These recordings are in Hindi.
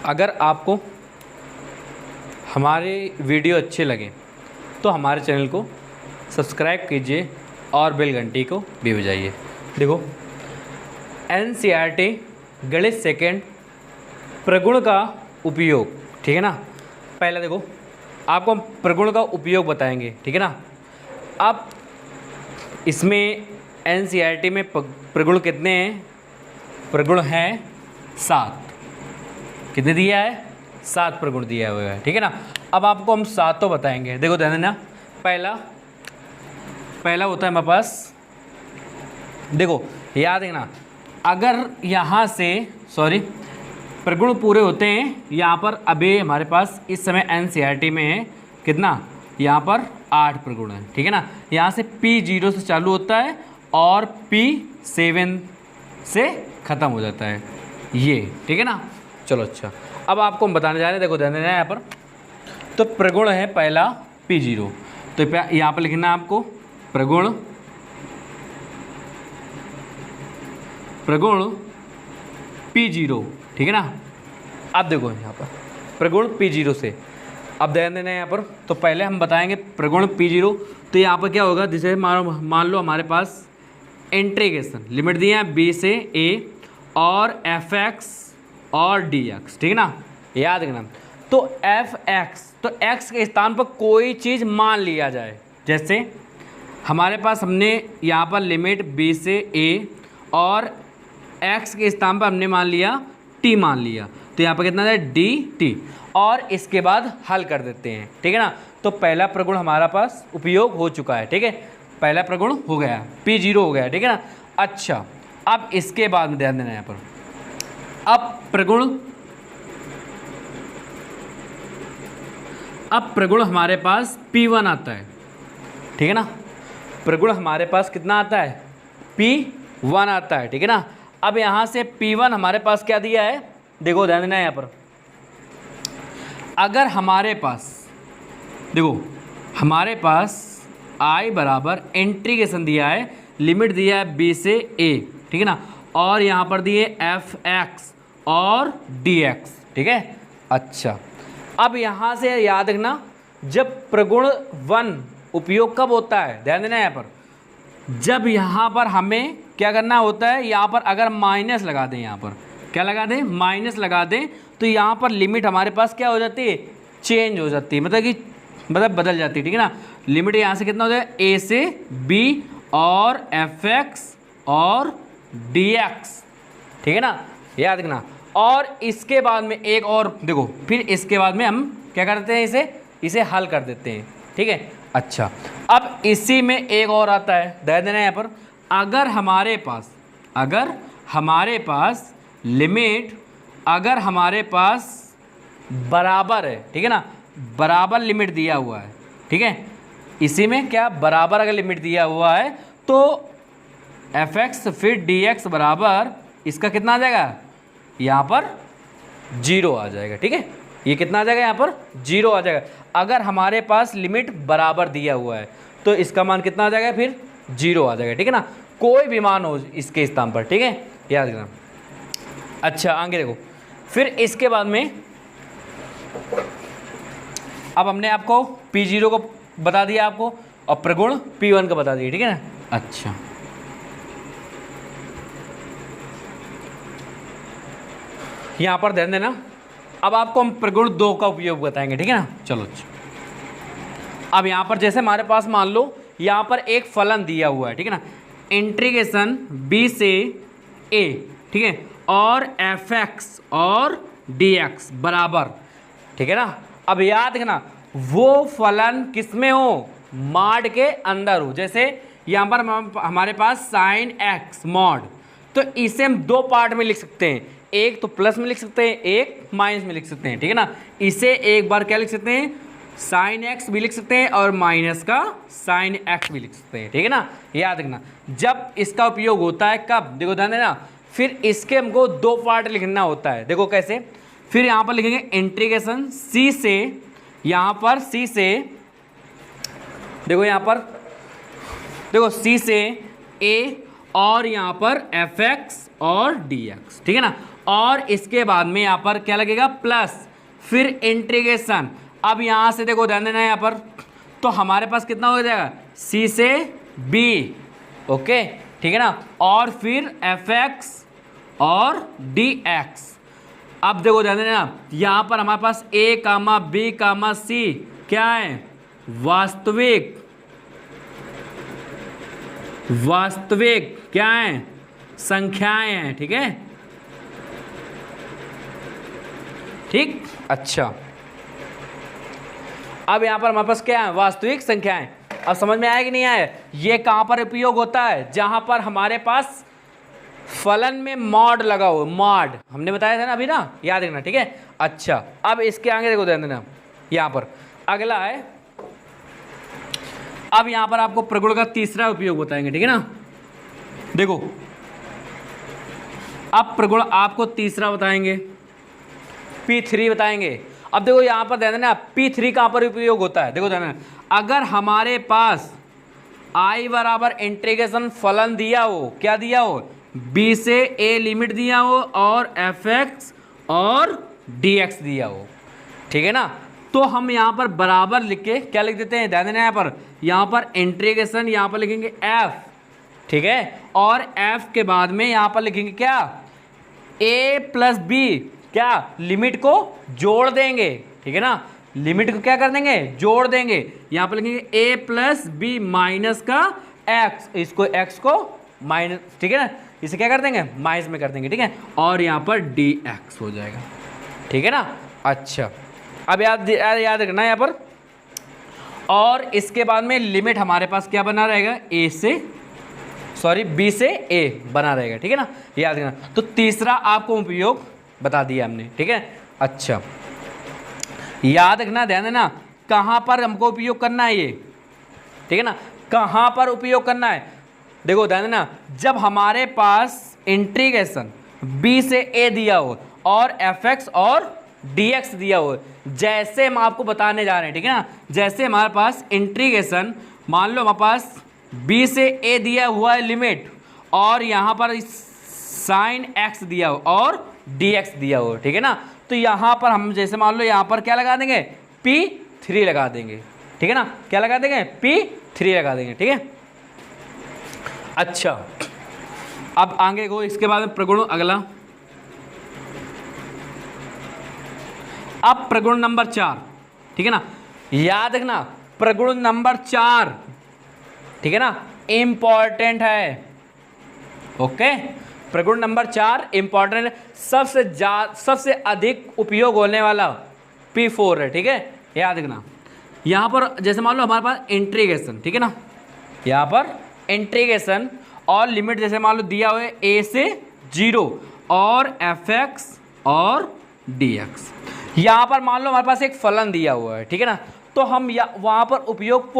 अगर आपको हमारे वीडियो अच्छे लगे तो हमारे चैनल को सब्सक्राइब कीजिए और बेल घंटी को भी बजाइए। देखो NCERT गणित सेकेंड प्रगुण का उपयोग, ठीक है ना। पहले देखो आपको हम प्रगुण का उपयोग बताएंगे, ठीक है ना। अब इसमें NCERT में प्रगुण कितने हैं? प्रगुण हैं 7। कितने दिया है? 7 प्रगुण दिया हुआ है, ठीक है ना। अब आपको हम 7 तो बताएंगे। देखो ध्यान देना, पहला होता है हमारे पास, देखो याद रखना, अगर यहाँ से प्रगुण पूरे होते हैं यहाँ पर। अभी हमारे पास इस समय NCERT में है कितना? यहाँ पर 8 प्रगुण है, ठीक है ना। यहाँ से P0 से चालू होता है और P7 से ख़त्म हो जाता है ये, ठीक है ना। चलो अच्छा, अब आपको हम बताने जा रहे हैं। देखो ध्यान देना है यहाँ पर, तो प्रगुण है पहला P0, तो यहाँ पर लिखना है आपको प्रगुण P0, ठीक है ना। अब देखो यहाँ पर प्रगुण P0 से, अब ध्यान देना है यहाँ पर। तो पहले हम बताएंगे प्रगुण P0, तो यहाँ पर क्या होगा, जैसे मान लो हमारे पास इंटीग्रेशन लिमिट दिए हैं B से A और fx और dx, ठीक है ना, याद रखना। तो fx, तो x के स्थान पर कोई चीज़ मान लिया जाए। जैसे हमारे पास हमने यहाँ पर लिमिट B से A और x के स्थान पर हमने मान लिया t मान लिया, तो यहाँ पर कितना है dt, और इसके बाद हल कर देते हैं, ठीक है ना। तो पहला प्रगुण हमारा पास उपयोग हो चुका है, ठीक है। पहला प्रगुण हो गया, P0 हो गया, ठीक है ना। अच्छा, अब इसके बाद में ध्यान देना यहाँ पर, अब प्रगुण हमारे पास P1 आता है, ठीक है ना। प्रगुण हमारे पास कितना आता है? P1 आता है, ठीक है ना। अब यहाँ से P1 हमारे पास क्या दिया है? देखो ध्यान देना यहाँ पर, अगर हमारे पास, देखो हमारे पास I बराबर इंटीग्रेशन दिया है, लिमिट दिया है B से A, ठीक है ना, और यहाँ पर दिए fx और dx, ठीक है। अच्छा, अब यहाँ से याद रखना, जब प्रगुण 1 उपयोग कब होता है? ध्यान देना यहाँ पर, जब यहाँ पर हमें क्या करना होता है, यहाँ पर अगर माइनस लगा दें, यहाँ पर क्या लगा दें? माइनस लगा दें, तो यहाँ पर लिमिट हमारे पास क्या हो जाती है? चेंज हो जाती है, मतलब बदल जाती है, ठीक है ना। लिमिट यहाँ से कितना हो जाए? A से B और fx और dx, ठीक है ना, याद रखना। और इसके बाद में एक और देखो, फिर इसके बाद में हम क्या करते हैं, इसे हल कर देते हैं, ठीक है। अच्छा, अब इसी में एक और आता है, ध्यान देना यहाँ पर, अगर हमारे पास लिमिट, अगर हमारे पास बराबर है, ठीक है ना, बराबर लिमिट दिया हुआ है, ठीक है। इसी में क्या बराबर अगर लिमिट दिया हुआ है, तो fx फिर dx बराबर इसका कितना आ जाएगा? यहाँ पर 0 आ जाएगा, ठीक है। ये कितना आ जाएगा? यहाँ पर 0 आ जाएगा। अगर हमारे पास लिमिट बराबर दिया हुआ है तो इसका मान कितना आ जाएगा? फिर 0 आ जाएगा, ठीक है ना, कोई भी मान हो इसके स्थान पर, ठीक है, याद रखना। अच्छा, आगे देखो, फिर इसके बाद में अब हमने आपको P0 को बता दिया आपको, और प्रगुण P1 का बता दिया, ठीक है ना। अच्छा, यहाँ पर ध्यान देना, अब आपको हम प्रगुण 2 का उपयोग बताएंगे, ठीक है ना। चलो अच्छा, अब यहाँ पर जैसे हमारे पास मान लो यहाँ पर एक फलन दिया हुआ है, ठीक है ना, इंटीग्रेशन B से A, ठीक है, और fx और dx बराबर, ठीक है ना। अब याद रखना, वो फलन किस में हो? मॉड के अंदर हो। जैसे यहाँ पर हमारे पास साइन x मॉड, तो इसे हम 2 पार्ट में लिख सकते हैं, एक तो प्लस में लिख सकते हैं, एक माइनस में लिख सकते हैं, ठीक है ना। इसे एक बार क्या लिख सकते हैं? साइन x भी लिख सकते हैं और माइनस का साइन x भी लिख सकते हैं, ठीक है ना, याद रखना। जब इसका उपयोग होता है कब? देखो ध्यान देना, फिर इसके हमको 2 पार्ट लिखना होता है। देखो कैसे, फिर यहाँ पर लिखेंगे इंटीग्रेशन C से, यहाँ पर C से, देखो यहाँ पर देखो C से A और यहाँ पर fx और dx, ठीक है ना, और इसके बाद में यहाँ पर क्या लगेगा प्लस, फिर इंटीग्रेशन। अब यहाँ से देखो ध्यान देना यहाँ पर, तो हमारे पास कितना हो जाएगा c से b, ओके ठीक है ना, और फिर fx और dx। अब देखो ध्यान देना यहाँ पर हमारे पास a comma b comma c क्या है, वास्तविक क्या है, संख्याएं हैं, ठीक है, ठीक। अच्छा अब यहाँ पर हमारे पास क्या है, वास्तविक संख्याएं। अब समझ में आया कि नहीं आया, ये कहाँ पर उपयोग होता है, जहाँ पर हमारे पास फलन में मॉड लगा हो, मॉड हमने बताया था ना अभी ना, याद रखना, ठीक है। अच्छा अब इसके आगे देखो ध्यान देना, यहाँ पर अगला है, अब यहाँ पर आपको प्रगुण का तीसरा उपयोग बताएंगे, ठीक है ना। देखो अब प्रगुण आपको तीसरा बताएंगे, P3 बताएंगे। अब देखो यहाँ पर ध्यान देना P3 कहाँ पर उपयोग होता है, देखो ध्यान देना, अगर हमारे पास I बराबर इंटीग्रेशन फलन दिया हो, क्या दिया हो, B से A लिमिट दिया हो और fx और dx दिया हो, ठीक है ना, तो हम यहाँ पर बराबर लिख के क्या लिख देते हैं, ध्यान देना यहाँ पर इंटीग्रेशन यहाँ पर लिखेंगे f, ठीक है, और f के बाद में यहाँ पर लिखेंगे क्या, a प्लस b, क्या लिमिट को जोड़ देंगे, ठीक है ना, लिमिट को क्या कर देंगे, जोड़ देंगे। यहाँ पर लिखेंगे a प्लस बी माइनस का x, इसको x को माइनस, ठीक है ना, इसे क्या कर देंगे, माइनस में कर देंगे, ठीक है, और यहाँ पर dx हो जाएगा, ठीक है ना। अच्छा अब याद रखना यहाँ पर, और इसके बाद में लिमिट हमारे पास क्या बना रहेगा, b से a बना रहेगा, ठीक है ना, याद रखना। तो तीसरा आपको उपयोग बता दिया हमने, ठीक है। अच्छा याद रखना, ध्यान देना कहाँ पर हमको उपयोग करना है ये, ठीक है ना, कहाँ पर उपयोग करना है, देखो ध्यान देना, जब हमारे पास इंटीग्रेशन b से a दिया हो और fx और dx दिया हो, जैसे हम आपको बताने जा रहे हैं, ठीक है ना, जैसे हमारे पास इंटीग्रेशन, मान लो हमारे पास b से a दिया हुआ है लिमिट, और यहाँ पर साइन x दिया हो और dx दिया हो, ठीक है ना, तो यहाँ पर हम जैसे मान लो यहाँ पर क्या लगा देंगे, P3 लगा देंगे, ठीक है ना, क्या लगा देंगे, P3 लगा देंगे, ठीक है। अच्छा अब आगे को इसके बाद में प्रगुण अगला, अब प्रगुण नंबर 4, ठीक है ना, याद रखना प्रगुण नंबर 4, ठीक है ना, इंपॉर्टेंट है, ओके, प्रगुण नंबर 4 इंपॉर्टेंट है, सबसे अधिक उपयोग होने वाला P4 है, ठीक है, याद रखना। यहाँ पर जैसे मान लो हमारे पास इंटीग्रेशन, ठीक है ना, यहाँ पर इंटीग्रेशन और लिमिट जैसे मान लो दिया हुआ है a से 0 और fx और dx, यहाँ पर मान लो हमारे पास एक फलन दिया हुआ है, ठीक है ना, तो हम वहाँ पर उपयोग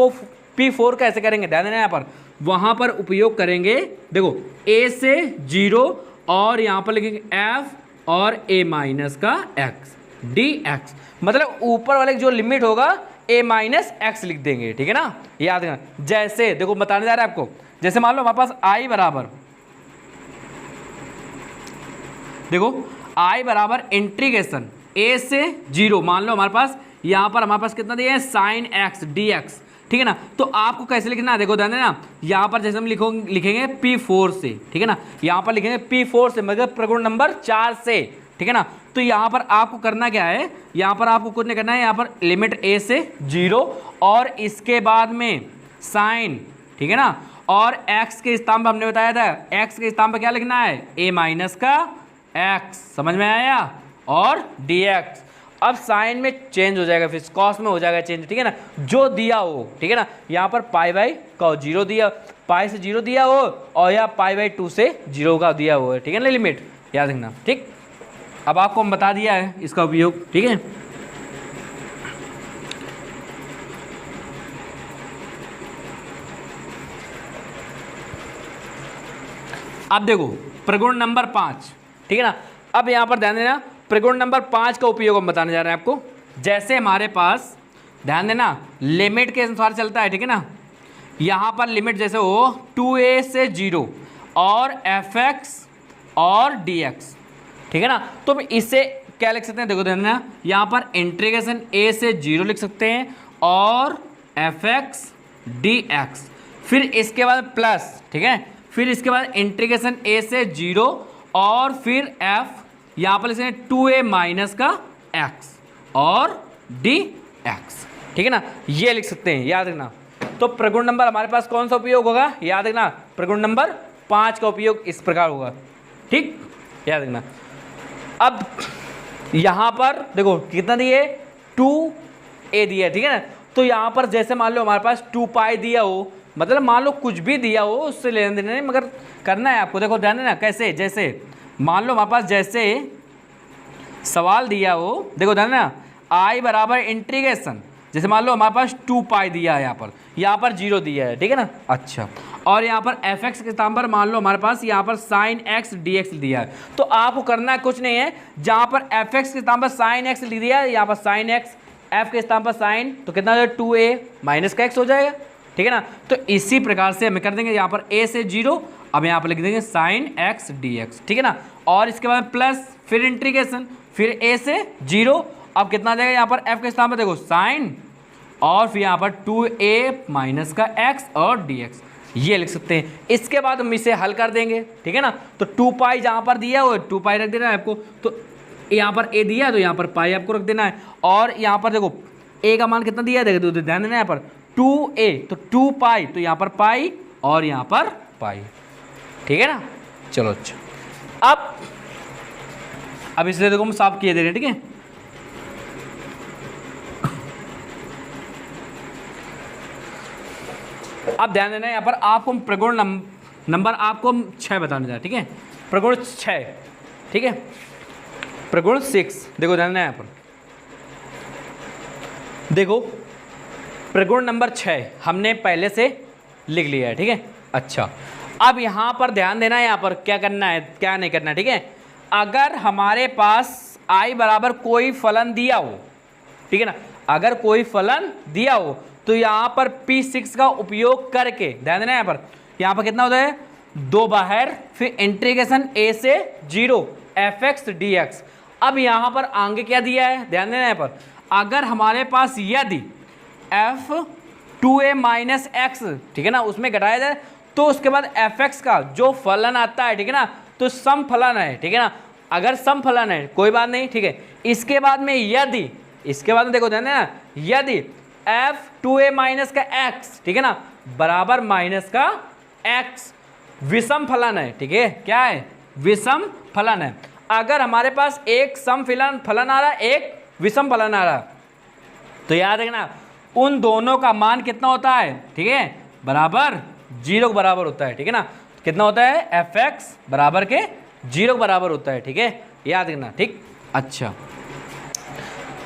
P4 कैसे करेंगे, ध्यान देना, यहाँ पर वहाँ पर उपयोग करेंगे, देखो a से 0 और यहाँ पर लिखेंगे f और a माइनस का x dx, मतलब ऊपर वाले जो लिमिट होगा a माइनस एक्स लिख देंगे, ठीक है ना, याद रखना। जैसे देखो बताने जा रहा है आपको, जैसे मान लो हमारे पास i बराबर, देखो i बराबर इंटीग्रेशन a से 0, मान लो हमारे पास यहाँ पर हमारे पास कितना दिया है, साइन x dx, ठीक है ना, तो आपको कैसे लिखना है, देखो ध्यान देना, यहाँ पर जैसे हम लिखेंगे P4 से, ठीक है ना, यहाँ पर लिखेंगे P4 से, मतलब प्रगुण नंबर 4 से, ठीक है ना, तो यहाँ पर आपको करना क्या है, यहाँ पर आपको कुछ नहीं करना है, यहाँ पर लिमिट a से 0 और इसके बाद में साइन, ठीक है ना, और x के स्थान पर हमने बताया था, x के स्थान पर क्या लिखना है, a माइनस का x, समझ में आया, और dx। अब साइन में चेंज हो जाएगा, फिर कॉस में हो जाएगा चेंज, ठीक है ना, जो दिया हो, ठीक है ना, यहाँ पर पाई बाई का 0 दिया, पाई से 0 दिया हो और या पाई बाई 2 से 0 का दिया हुआ है, ठीक है ना, लिमिट याद रखना, ठीक। अब आपको हम बता दिया है इसका उपयोग, ठीक है। अब देखो प्रगुण नंबर 5, ठीक है ना, अब यहाँ पर ध्यान देना प्रगुण नंबर 5 का उपयोग हम बताने जा रहे हैं आपको। जैसे हमारे पास ध्यान देना लिमिट के अनुसार चलता है, ठीक है ना, यहाँ पर लिमिट जैसे हो 2a से 0 और fx और dx, ठीक है ना। तो इससे क्या लिख सकते हैं, देखो ध्यान देना, यहाँ पर इंटीग्रेशन a से 0 लिख सकते हैं और fx dx, फिर इसके बाद प्लस, ठीक है, फिर इसके बाद इंटीग्रेशन a से 0 और फिर f यहाँ पर लिख सकते हैं 2a माइनस का x और dx, ठीक है ना, ये लिख सकते हैं, याद रखना। तो प्रगुण नंबर हमारे पास कौन सा उपयोग होगा, याद रखना, प्रगुण नंबर 5 का उपयोग इस प्रकार होगा, ठीक, याद रखना। अब यहाँ पर देखो कितना दिए, 2a दिया, ठीक है ना। तो यहाँ पर जैसे मान लो हमारे पास 2 पाई दिया हो, मतलब मान लो कुछ भी दिया हो उससे लेने देने नहीं, मगर करना है आपको। देखो ध्यान देना कैसे, जैसे मान लो हमारे पास जैसे सवाल दिया हो, देखो ध्यान देना, i बराबर इंटीग्रेशन, जैसे मान लो हमारे पास 2 पाई दिया है, यहाँ पर 0 दिया है, ठीक है ना। अच्छा, और यहाँ पर fx के स्थान पर मान लो हमारे पास यहाँ पर sin x dx दिया है। तो आपको करना कुछ नहीं है, जहाँ पर fx के स्थान पर sin x लिख दिया है, यहाँ पर sin x, f के स्थान पर sin, तो कितना हो जाएगा 2a माइनस का x हो जाएगा, ठीक है ना। तो इसी प्रकार से हमें कर देंगे यहाँ पर a से 0, अब यहाँ पर लिख देंगे sin x dx, ठीक है ना। और इसके बाद प्लस, फिर इंटीग्रेशन, फिर a से 0, अब कितना आ जाएगा यहाँ पर f के स्थान पर देखो sin, और फिर यहाँ पर 2a माइनस का x और dx, ये लिख सकते हैं। इसके बाद हम इसे हल कर देंगे, ठीक है ना। तो 2 पाई जहाँ पर दिया हो 2 पाई रख देना है आपको, तो यहाँ पर a दिया है तो यहाँ पर पाई आपको रख देना है, और यहाँ पर देखो a का मान कितना दिया है, देखो ध्यान देना यहाँ पर 2a, तो 2 पाई, तो यहाँ पर पाई और यहाँ पर पाई, ठीक है ना। चलो अच्छा, अब इसलिए देखो हम साफ किए दे रहे हैं, ठीक है। अब ध्यान देना, यहाँ पर आपको प्रगुण नंबर आपको 6 बताने जा रहे, ठीक है, प्रगुण 6, ठीक है, प्रगुण 6, देखो ध्यान देना यहाँ पर, देखो प्रगुण नंबर 6 हमने पहले से लिख लिया है, ठीक है। अच्छा, अब यहाँ पर ध्यान देना, यहाँ पर क्या करना है क्या नहीं करना है, ठीक है। अगर हमारे पास i बराबर कोई फलन दिया हो, ठीक है ना, अगर कोई फलन दिया हो तो यहाँ पर P6 का उपयोग करके, ध्यान देना यहाँ पर कितना होता है 2 बाहर, फिर इंटीग्रेशन a से 0 fx dx। अब यहाँ पर आगे क्या दिया है, ध्यान देना यहाँ पर, अगर हमारे पास यदि f 2a माइनस x, ठीक है ना, उसमें घटाया जाए तो उसके बाद fx का जो फलन आता है, ठीक है ना, तो सम फलन है, ठीक है ना। अगर सम फलन है कोई बात नहीं, ठीक है। इसके बाद में यदि, इसके बाद में देखो ध्यान देना, यदि f 2a माइनस का x, ठीक है ना, बराबर माइनस का x विषम फलन है, ठीक है, क्या है, विषम फलन है। अगर हमारे पास एक सम फलन आ रहा है, एक विषम फलन आ रहा है, तो याद रखना उन दोनों का मान कितना होता है, ठीक है, बराबर 0 के बराबर होता है, ठीक है ना। कितना होता है, fx बराबर के 0 के बराबर होता है, ठीक है, याद रखना, ठीक। अच्छा,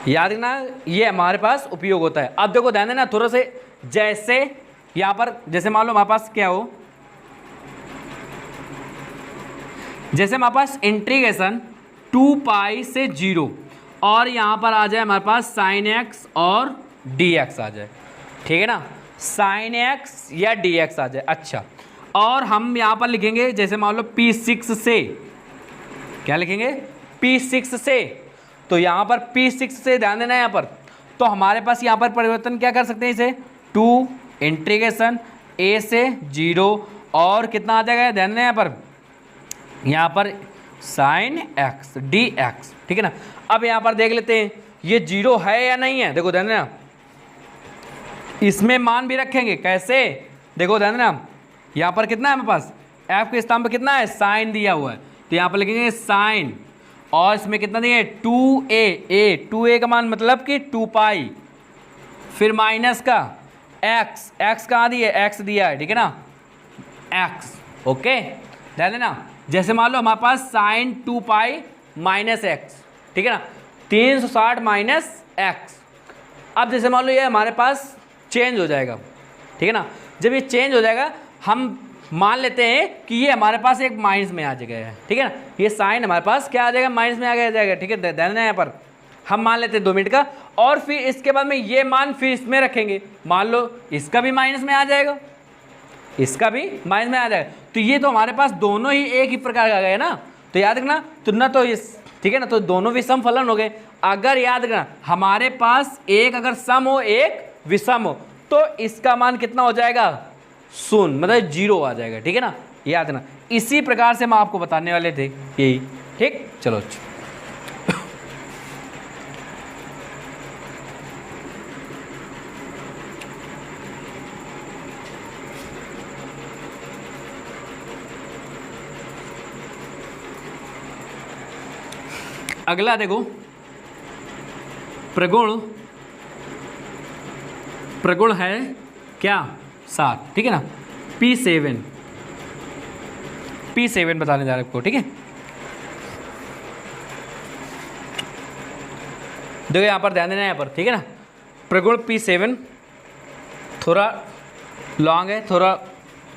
याद रखना ये हमारे पास उपयोग होता है। अब देखो ध्यान देना थोड़ा से, जैसे यहाँ पर जैसे मान लो हमारे पास क्या हो, जैसे हमारे पास इंटीग्रेशन 2 पाई से 0 और यहाँ पर आ जाए हमारे पास sin x और dx आ जाए, ठीक है ना, sin x या dx आ जाए। अच्छा, और हम यहाँ पर लिखेंगे जैसे मान लो P6 से, क्या लिखेंगे, P6 से, तो यहाँ पर P6 से ध्यान देना यहाँ पर, तो हमारे पास यहाँ पर परिवर्तन क्या कर सकते हैं, इसे 2 इंटीग्रेशन a से 0 और कितना आ जाएगा, ध्यान देना यहाँ पर sin x dx, ठीक है ना। अब यहाँ पर देख लेते हैं ये 0 है या नहीं है, देखो ध्यान देना, इसमें मान भी रखेंगे, कैसे, देखो ध्यान देना, यहाँ पर कितना है हमारे पास, f के स्थान पर कितना है, साइन दिया हुआ है, तो यहाँ पर लिखेंगे साइन, और इसमें कितना दिए 2a का मान मतलब कि 2 पाई, फिर माइनस का x कहाँ दिए, x दिया है, ठीक है ना, x, ओके, ध्यान देना। जैसे मान लो हमारे पास साइन 2 पाई माइनस x, ठीक है ना, 360 माइनस x। अब जैसे मान लो ये हमारे पास चेंज हो जाएगा, ठीक है ना, जब ये चेंज हो जाएगा हम मान लेते हैं कि ये हमारे पास एक माइनस में आ जाएगा, ठीक है ना, ये साइन हमारे पास क्या आ जाएगा, माइनस में आ जाएगा, ठीक है, ध्यान देना यहाँ पर हम मान लेते हैं 2 मिनट का, और फिर इसके बाद में ये मान फिर इसमें रखेंगे, मान लो इसका भी माइनस में आ जाएगा, इसका भी माइनस में आ जाएगा, तो ये तो हमारे पास दोनों ही एक ही प्रकार का गए ना, तो तो याद रखना, तो ना तो इस, ठीक है ना, तो दोनों विषम फलन हो गए। अगर याद रखना हमारे पास एक अगर सम हो एक विषम हो तो इसका मान कितना हो जाएगा, शून्य, मतलब 0 आ जाएगा, ठीक है ना, याद रखना। इसी प्रकार से हम आपको बताने वाले थे यही, ठीक। चलो अगला देखो, प्रगुण है क्या, 7, ठीक है ना, P7 बताने जा रहे आपको, ठीक है। देखो यहाँ पर ध्यान देना, यहाँ पर, ठीक है ना, प्रगुण P7 थोड़ा लॉन्ग है थोड़ा,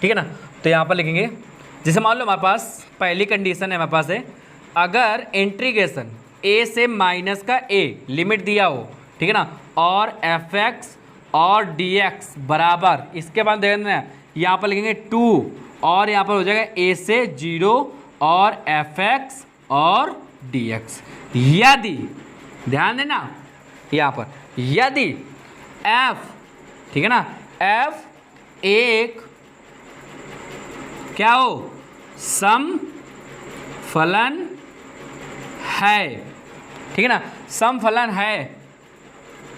ठीक है ना। तो यहाँ पर लिखेंगे, जैसे मान लो हमारे पास पहली कंडीशन है, हमारे पास है अगर इंटीग्रेशन a से माइनस का a लिमिट दिया हो, ठीक है ना, और fx और dx बराबर, इसके बाद देख लेना यहाँ पर लिखेंगे 2 और यहाँ पर हो जाएगा a से 0 और fx और dx। यदि ध्यान देना यहाँ पर, यदि f, ठीक है ना, f एक क्या हो, सम फलन है, ठीक है ना, सम फलन है,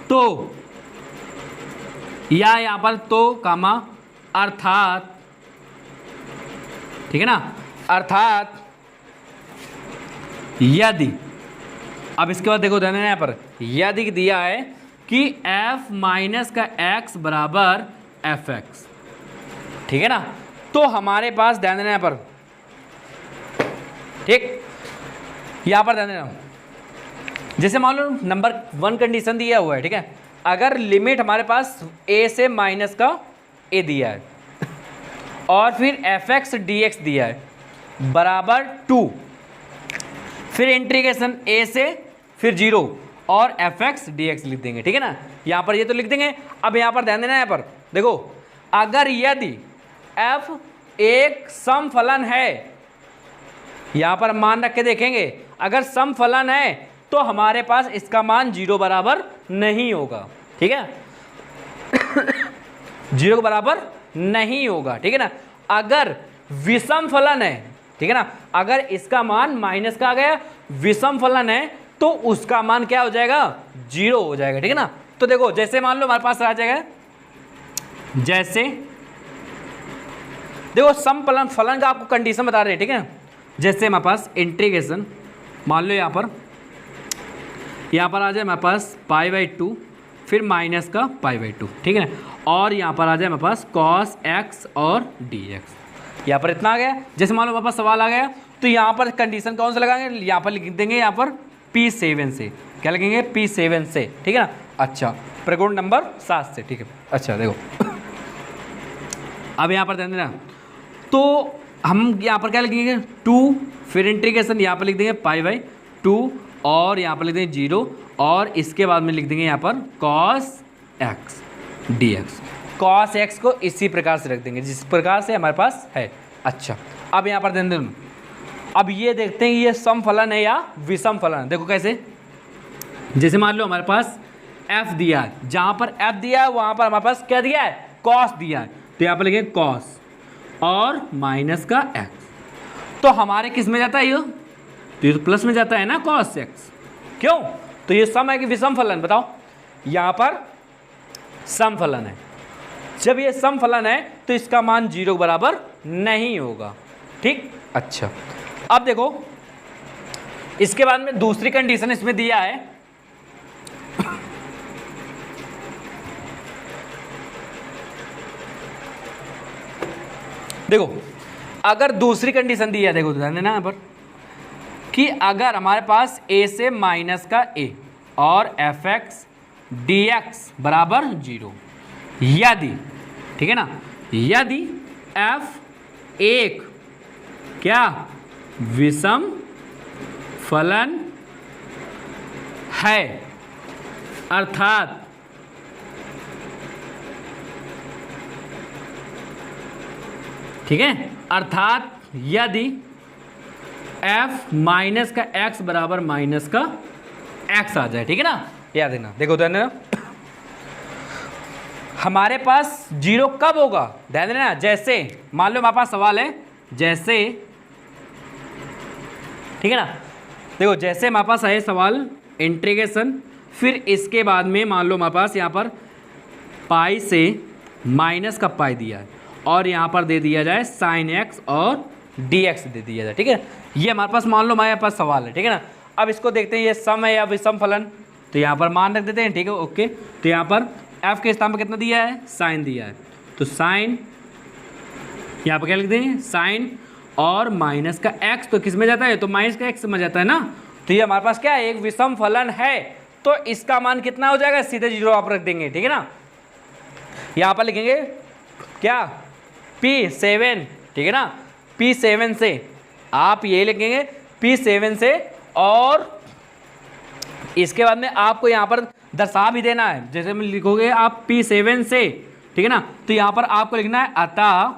तो या यहाँ पर तो कामा अर्थात, ठीक है ना, अर्थात यदि, अब इसके बाद देखो ध्यान देना यहाँ पर, यदि दिया है कि f माइनस का x बराबर fx, ठीक है ना, तो हमारे पास ध्यान देना यहाँ पर, ठीक, यहाँ पर ध्यान देना, जैसे मान लो नंबर 1 कंडीशन दिया हुआ है, ठीक है, अगर लिमिट हमारे पास a से माइनस का a दिया है और फिर fx dx दिया है बराबर 2, फिर इंटीग्रेशन a से फिर 0 और fx dx लिख देंगे, ठीक है ना, यहाँ पर ये तो लिख देंगे। अब यहाँ पर ध्यान देना, यहाँ पर देखो, अगर यदि f एक सम फलन है, यहाँ पर मान रख के देखेंगे, अगर सम फलन है तो हमारे पास इसका मान 0 बराबर नहीं होगा, ठीक है 0 के बराबर नहीं होगा, ठीक है ना। अगर विषम फलन है, ठीक है ना, अगर इसका मान माइनस का आ गया, विषम फलन है तो उसका मान क्या हो जाएगा, 0 हो जाएगा, ठीक है ना। तो देखो जैसे मान लो हमारे पास आ जाएगा, जैसे देखो सम फलन का आपको कंडीशन बता रहे हैं, ठीक है, जैसे हमारे पास इंटीग्रेशन मान लो यहाँ पर आ जाए हमारे पास π/2 फिर माइनस का π/2, ठीक है, और यहाँ पर आ जाए हमारे पास cos x और dx, यहाँ पर इतना आ गया। जैसे मान लो हमारे पास सवाल आ गया तो यहाँ पर कंडीशन कौन सा लगाएंगे, यहाँ पर लिख देंगे, यहाँ पर P7 से, क्या लिखेंगे, P7 से, ठीक है ना। अच्छा, प्रगुण नंबर 7 से, ठीक है। अच्छा देखो अब यहाँ पर ध्यान देना, तो हम यहाँ पर क्या लिखेंगे 2, फिर इंटीग्रेशन यहाँ पर लिख देंगे π/2 और यहाँ पर लिख देंगे 0 और इसके बाद में लिख देंगे यहाँ पर cos x dx। cos x को इसी प्रकार से रख देंगे जिस प्रकार से हमारे पास है। अच्छा, अब यहाँ पर ध्यान देना, अब ये देखते हैं ये सम फलन है या विषम फलन है। देखो कैसे, जैसे मान लो हमारे पास f दिया है, जहाँ पर f दिया है वहाँ पर हमारे पास क्या दिया है, cos दिया है, तो यहाँ पर लिखेंगे cos और माइनस का x, तो हमारे किस में जाता है ये, तो ये तो प्लस में जाता है ना cos x, क्यों, तो ये सम है कि विषम फलन, बताओ। यहाँ पर सम फलन है, जब ये सम फलन है तो इसका मान 0 बराबर नहीं होगा, ठीक। अच्छा, अब देखो इसके बाद में दूसरी कंडीशन इसमें दिया है, देखो अगर दूसरी कंडीशन दी है, देखो ध्यान देना यहाँ पर कि अगर हमारे पास a से माइनस का a और fx dx बराबर 0, यदि, ठीक है ना, यदि f एक क्या विषम फलन है, अर्थात ठीक है, अर्थात यदि एफ माइनस का एक्स बराबर माइनस का एक्स आ जाए, ठीक है ना। याद देना, देखो ध्यान देना, हमारे पास जीरो कब होगा, ध्यान देना, जैसे मान लो हमारे पास सवाल है जैसे, ठीक है ना। देखो जैसे हमारे पास है सवाल इंटीग्रेशन, फिर इसके बाद में मान लो हमारे पास यहाँ पर पाई से माइनस का पाई दिया है और यहाँ पर दे दिया जाए साइन एक्स और डी एक्स दे दिया जाए, ठीक है। ये हमारे पास मान लो हमारे पास सवाल है, ठीक है ना। अब इसको देखते हैं ये सम है या विषम फलन, तो यहाँ पर मान रख देते हैं, ठीक है, ओके। तो यहाँ पर एफ के स्थान पर कितना दिया है, साइन दिया है, तो साइन यहाँ पर क्या लिख दें, साइन और माइनस का एक्स, तो किस में जाता है, तो माइनस का एक्स में जाता है ना। तो ये हमारे पास क्या है, एक विषम फलन है, तो इसका मान कितना हो जाएगा, सीधे जीरो आप रख देंगे, ठीक है ना। यहाँ पर लिखेंगे क्या, P7, ठीक है ना, P7 से आप ये लिखेंगे P7 से, और इसके बाद में आपको यहाँ पर दर्शा भी देना है, जैसे में लिखोगे आप P7 से, ठीक है ना, तो यहाँ पर आपको लिखना है अतः,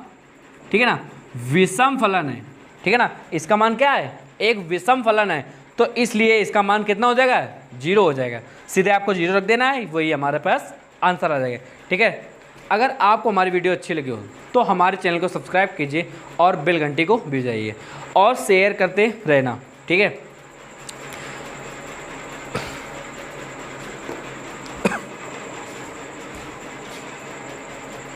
ठीक है ना, विषम फलन है, ठीक है ना, इसका मान क्या है, एक विषम फलन है, तो इसलिए इसका मान कितना हो जाएगा, जीरो हो जाएगा, सीधे आपको जीरो रख देना है, वही हमारे पास आंसर आ जाएगा, ठीक है। अगर आपको हमारी वीडियो अच्छी लगी हो तो हमारे चैनल को सब्सक्राइब कीजिए और बेल घंटी को भी बजाइए और शेयर करते रहना, ठीक है।